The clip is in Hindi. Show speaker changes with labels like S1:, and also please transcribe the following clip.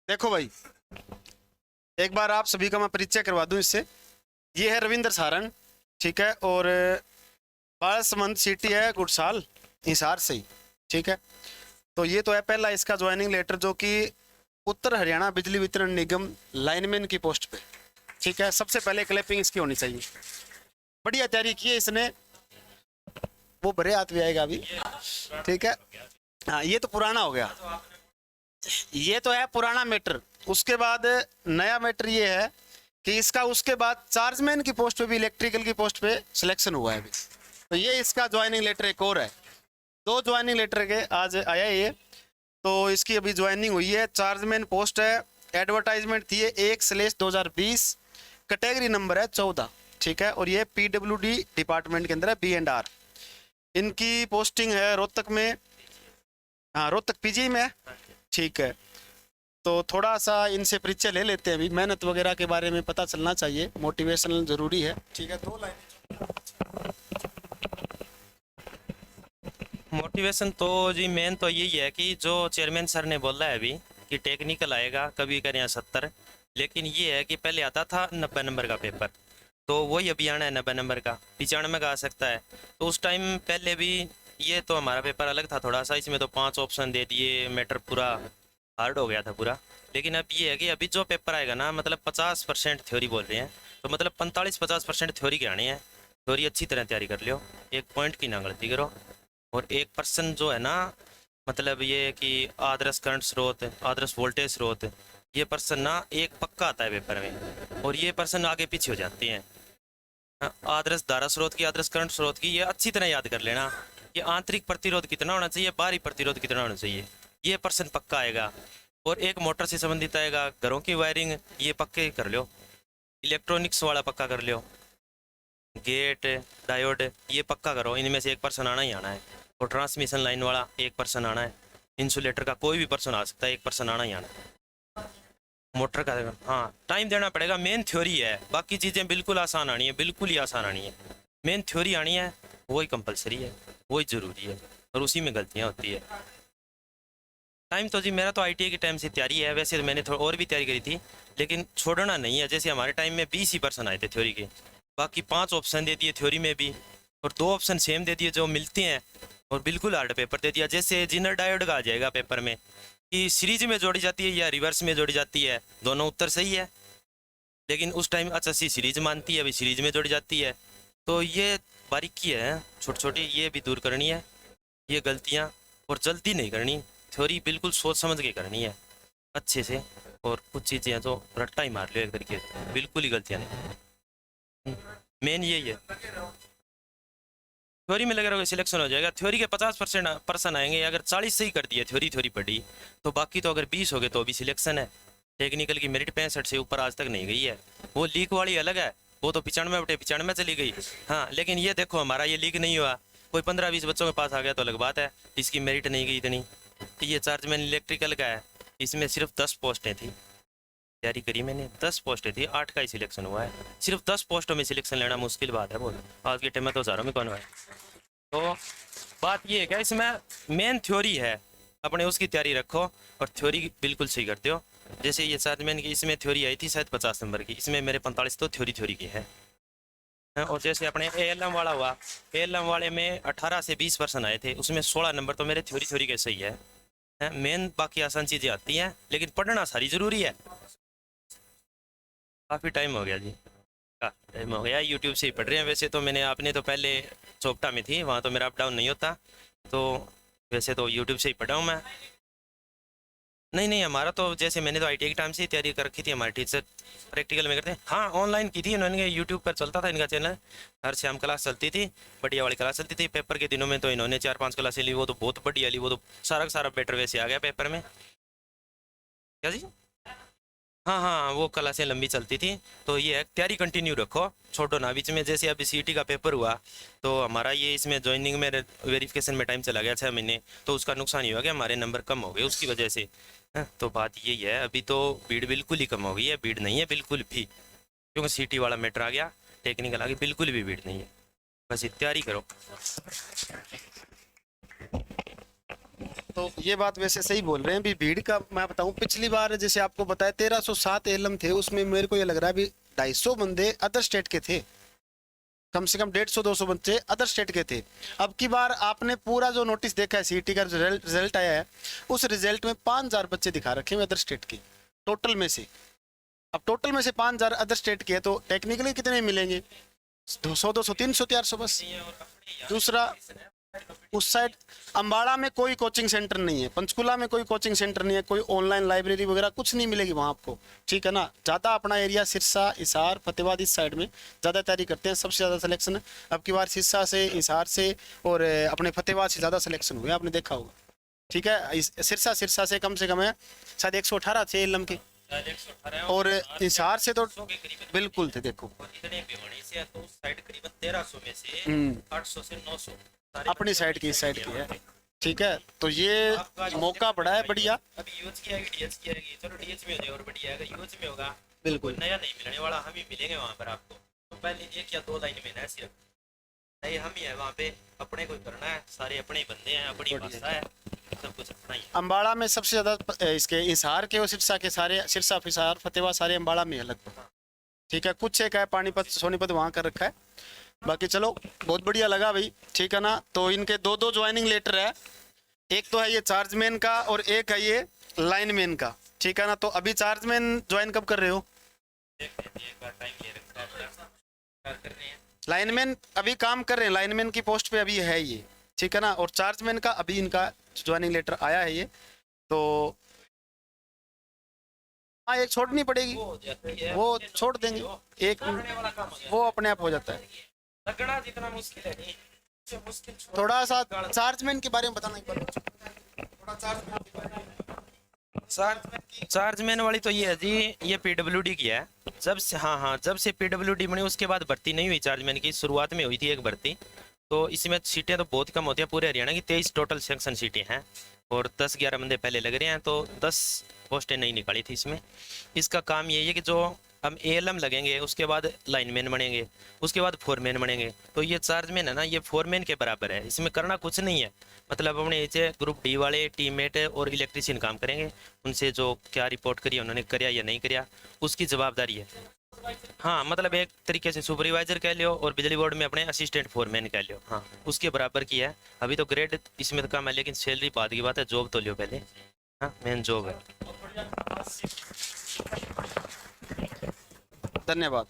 S1: देखो भाई, एक बार आप सभी का मैं परिचय करवा दूं इससे। ये है रविंद्र सारंग, ठीक है। और बालसमंद सिटी है गुड़साल, हिसार से ही, ठीक है। तो ये तो है पहला इसका ज्वाइनिंग लेटर, जो कि उत्तर हरियाणा बिजली वितरण निगम लाइनमैन की पोस्ट पे, ठीक है। सबसे पहले क्लैपिंग इसकी होनी चाहिए। बढ़िया तैयारी की है इसने, वो भरे हाथ भी आएगा अभी, ठीक है। हाँ, ये तो पुराना हो गया, ये तो है पुराना मैटर। उसके बाद नया मैटर ये है कि इसका उसके बाद चार्जमैन की पोस्ट पे भी, इलेक्ट्रिकल की पोस्ट पे सिलेक्शन हुआ है अभी। तो ये इसका ज्वाइनिंग लेटर एक और है। दो ज्वाइनिंग लेटर के आज आया ये। तो इसकी अभी ज्वाइनिंग हुई है, चार्जमैन पोस्ट है। एडवर्टाइजमेंट थी 1/2020, कैटेगरी नंबर है 14, ठीक है। और ये PWD डिपार्टमेंट के अंदर है, B&R। इनकी पोस्टिंग है रोहतक में, हाँ रोहतक PG में है, ठीक है। तो थोड़ा सा इनसे परिचय ले लेते हैं अभी, मेहनत वगैरह के बारे में पता चलना चाहिए, मोटिवेशनल जरूरी है, ठीक है। 2 लाइन
S2: मोटिवेशन तो जी मेन तो यही है कि जो चेयरमैन सर ने बोला है अभी कि टेक्निकल आएगा, कभी करें 70, लेकिन ये है कि पहले आता था 90 नंबर का पेपर, तो वही अभी आना है 90 नंबर का, 95 का आ सकता है। तो उस टाइम पहले भी ये तो हमारा पेपर अलग था थोड़ा सा, इसमें तो 5 ऑप्शन दे दिए, मैटर पूरा हार्ड हो गया था पूरा। लेकिन अब ये है कि अभी जो पेपर आएगा ना, मतलब 50% थ्योरी बोल रहे हैं, तो मतलब 45-50% थ्योरी के आने हैं। थ्योरी अच्छी तरह तैयारी कर लियो, एक पॉइंट की ना गलती करो। और 1% जो है ना, मतलब ये कि आदर्श करंट स्रोत, आदर्श वोल्टेज स्रोत, ये पर्सन ना एक पक्का आता है पेपर में, और ये पर्सन आगे पीछे हो जाते हैं। हाँ, आदर्श धारा स्रोत की, आदर्श करंट स्रोत की, ये अच्छी तरह याद कर लेना कि आंतरिक प्रतिरोध कितना होना चाहिए, बाहरी प्रतिरोध कितना होना चाहिए, ये पर्सन पक्का आएगा। और एक मोटर से संबंधित आएगा, घरों की वायरिंग, ये पक्के कर लो। इलेक्ट्रॉनिक्स वाला पक्का कर लो, गेट, डायोड, ये पक्का करो, इनमें से एक पर्सन आना ही आना है। और ट्रांसमिशन लाइन वाला एक पर्सन आना है, इंसुलेटर का कोई भी पर्सन आ सकता है, एक पर्सन आना ही आना है। मोटर का, हाँ टाइम देना पड़ेगा, मेन थ्योरी है, बाकी चीज़ें बिल्कुल आसान आनी है, बिल्कुल ही आसान आनी है। मेन थ्योरी आनी है, वही कंपलसरी है, वही ज़रूरी है, और उसी में गलतियाँ होती है। टाइम तो जी मेरा तो ITI के टाइम से तैयारी है, वैसे तो मैंने थोड़ा और भी तैयारी करी थी, लेकिन छोड़ना नहीं है। जैसे हमारे टाइम में 20 ही पर्सन आए थे थ्योरी के, बाकी 5 ऑप्शन दे दिए थ्योरी में भी, और 2 ऑप्शन सेम दे दिए जो मिलते हैं, और बिल्कुल हार्ड पेपर दे दिया। जैसे जिनर डायोड का आ जाएगा पेपर में कि सीरीज में जोड़ी जाती है या रिवर्स में जोड़ी जाती है, दोनों उत्तर सही है, लेकिन उस टाइम अच्छा सी सीरीज मानती है, अभी सीरीज में जोड़ी जाती है। तो ये बारीकी है छोटी छोटी, ये भी दूर करनी है ये गलतियाँ, और जल्दी नहीं करनी, थ्योरी बिल्कुल सोच समझ के करनी है अच्छे से। और कुछ चीज़ें हैं तो रट्टा ही मार लो एक तरीके से, बिल्कुल ही गलतियाँ नहीं। मेन यही है, थ्योरी में लगे रहोगे सिलेक्शन हो जाएगा। थ्योरी के 50% पर्सन आएंगे, अगर 40 सही कर दिए थ्योरी थ्योरी पढ़ी, तो बाकी तो अगर 20 हो गए तो भी सिलेक्शन है। टेक्निकल की मेरिट 65 से ऊपर आज तक नहीं गई है। वो लीक वाली अलग है, वो तो 95 चली गई। हाँ लेकिन ये देखो हमारा ये लीक नहीं हुआ, कोई 15-20 बच्चों के पास आ गया तो अलग बात है, इसकी मेरिट नहीं गई इतनी। तो ये चार्जमैन इलेक्ट्रिकल का है, इसमें सिर्फ 10 पोस्टें थी, तैयारी करी मैंने, 10 पोस्टें थी, 8 का ही सिलेक्शन हुआ है। सिर्फ 10 पोस्टों में सिलेक्शन लेना मुश्किल बात है बहुत, आज के टाइम में तो हज़ारों में कौन है। तो बात ये है क्या, इसमें मेन थ्योरी है, अपने उसकी तैयारी रखो और थ्योरी बिल्कुल सही करते हो। जैसे ये चार्जमैन की, इसमें थ्योरी आई थी शायद 50 नंबर की, इसमें मेरे 45 तो थ्योरी थ्योरी की है। और जैसे अपने ALM वाला हुआ, ALM वाले में 18 से 20 पर्सन आए थे, उसमें 16 नंबर तो मेरे थ्योरी थ्योरी के सही है। मेन बाकी आसान चीज़ें आती हैं, लेकिन पढ़ना सारी ज़रूरी है। काफ़ी टाइम हो गया जी, काफ़ी टाइम हो गया, यूट्यूब से ही पढ़ रहे हैं। वैसे तो मैंने, आपने तो पहले चोपटा में थी, वहाँ तो मेरा अप डाउन नहीं होता, तो वैसे तो यूट्यूब से ही पढ़ा हूँ मैं। नहीं नहीं, हमारा तो जैसे मैंने तो ITI के टाइम से ही तैयारी कर रखी थी, हमारे टीचर प्रैक्टिकल में करते हैं। हाँ ऑनलाइन की थी इन्होंने, यूट्यूब पर चलता था इनका चैनल, हर शाम क्लास चलती थी, बढ़िया वाली क्लास चलती थी। पेपर के दिनों में तो इन्होंने 4-5 क्लासें ली, वो तो बहुत बढ़िया ली, वो तो सारा का सारा बेटर वैसे आ गया पेपर में। क्या जी? हाँ हाँ, वो क्लासें लंबी चलती थी। तो ये है, तैयारी कंटिन्यू रखो, छोड़ो ना बीच में। जैसे अभी CET का पेपर हुआ, तो हमारा ये इसमें ज्वाइनिंग में वेरिफिकेशन में टाइम चला गया 6 महीने, तो उसका नुकसान ही हो गया, हमारे नंबर कम हो गए उसकी वजह से। तो बात यही है, अभी तो भीड़ बिल्कुल ही कम हो गई है, भीड़ नहीं है बिल्कुल भी, क्योंकि CET वाला मैटर आ गया, टेक्निकल आ गई, बिल्कुल भी भीड़ नहीं है। बस ये तैयारी करो।
S1: तो ये बात वैसे सही बोल रहे हैं। भी भीड़ का मैं बताऊं, पिछली बार जैसे आपको बताया 1307 एलम थे, उसमें मेरे को ये लग रहा है भी 250 बंदे अदर स्टेट के थे, कम से कम 150-200 बच्चे अदर स्टेट के थे। अब की बार आपने पूरा जो नोटिस देखा है, सीटी का रिजल्ट आया है, उस रिजल्ट में 5000 बच्चे दिखा रखे हैं अदर स्टेट के टोटल में से। अब टोटल में से 5000 अदर स्टेट के, तो टेक्निकली कितने मिलेंगे? 200, 200, 300, 400 बस। दूसरा, उस साइड अम्बाड़ा में कोई कोचिंग सेंटर नहीं है, पंचकुला में कोई कोचिंग सेंटर नहीं है, कोई ऑनलाइन लाइब्रेरी वगैरह कुछ नहीं मिलेगी वहाँ आपको, ठीक है ना। ज़्यादा अपना एरिया सिरसा, हिसार, फतेहाबाद इस साइड में ज़्यादा तैयारी करते हैं, सबसे ज़्यादा सिलेक्शन अब की बार सिरसा से, हिसार से और अपने फतेहाबाद से ज़्यादा सिलेक्शन हुए, आपने देखा होगा, ठीक है। सिरसा से कम है शायद 118 थे एलम के, और हिसार से तो बिल्कुल थे। देखो
S2: करीबन 800 से 900
S1: अपनी साइड की, इस साइड की है, ठीक है। तो ये मौका पड़ा है बढ़िया।
S2: अभी यूज की आएगी, डीएच की आएगी, चलो डीएच में हो जाए और बढ़िया है, यूज में होगा
S1: बिल्कुल
S2: नया नहीं मिलने वाला, हम ही मिलेंगे वहाँ पर आपको। तो पहले 1 या 2 लाइन में ना सिर्फ नहीं, हम ही है वहाँ पे, अपने को करना है, सारे अपने ही बंदे हैं, अपनी भाषा है, सब कुछ अपना ही है।
S1: अम्बाड़ा में सबसे ज्यादा इसके हिसार के और सिरसा के, सारे सिरसा, हिसार, फतेहाबाद सारे अम्बाड़ा में है लगभग, ठीक है। कुछ एक है पानीपत, सोनीपत वहाँ कर रखा है, बाकी चलो बहुत बढ़िया लगा भाई, ठीक है ना। तो इनके 2-2 ज्वाइनिंग लेटर है, एक तो है ये चार्जमैन का और एक है ये लाइनमैन का, ठीक है ना। तो अभी चार्जमैन ज्वाइन कब कर रहे हो? लाइनमैन अभी काम कर रहे हैं, लाइनमैन की पोस्ट पे अभी है ये, ठीक है ना। और चार्जमैन का अभी इनका ज्वाइनिंग लेटर आया है ये, तो हाँ एक छोड़नी पड़ेगी, वो छोड़ देंगे एक, वो अपने आप हो जाता है।
S2: लगना जितना मुश्किल है नहीं, उससे मुश्किल
S1: थोड़ा सा चार्जमैन के बारे में बताना एक बार, थोड़ा चार्जमैन के बारे में।
S2: चार्जमैन वाली तो ये है जी, ये पीडब्ल्यूडी की है। जब से जब से पीडब्ल्यूडी बनी उसके बाद भर्ती नहीं हुई चार्जमैन की, शुरुआत में हुई थी एक भर्ती, तो इसमें सीटें तो बहुत कम होती है। पूरे हरियाणा की 23 टोटल सेक्शन सीटें हैं और 10-11 बंदे पहले लग रहे हैं, तो 10 पोस्टें नहीं निकाली थी इसमें। इसका काम यही है कि जो हम एएलएम लगेंगे, उसके बाद लाइनमैन बनेंगे, उसके बाद फोरमैन बनेंगे। तो ये चार्जमैन है ना, ये फोरमैन के बराबर है, इसमें करना कुछ नहीं है। मतलब अपने नीचे ग्रुप डी वाले टीममेट और इलेक्ट्रीशियन काम करेंगे, उनसे जो क्या रिपोर्ट करी उन्होंने करिया या नहीं करिया उसकी जवाबदारी है। हाँ मतलब एक तरीके से सुपरवाइजर कह लियो और बिजली बोर्ड में अपने असिस्टेंट फोरमैन कह लियो, हाँ उसके बराबर की है। अभी तो ग्रेड इसमें तो कम है, लेकिन सैलरी बाद की बात है, जॉब तो लियो पहले, हाँ मेन जॉब है।
S1: धन्यवाद।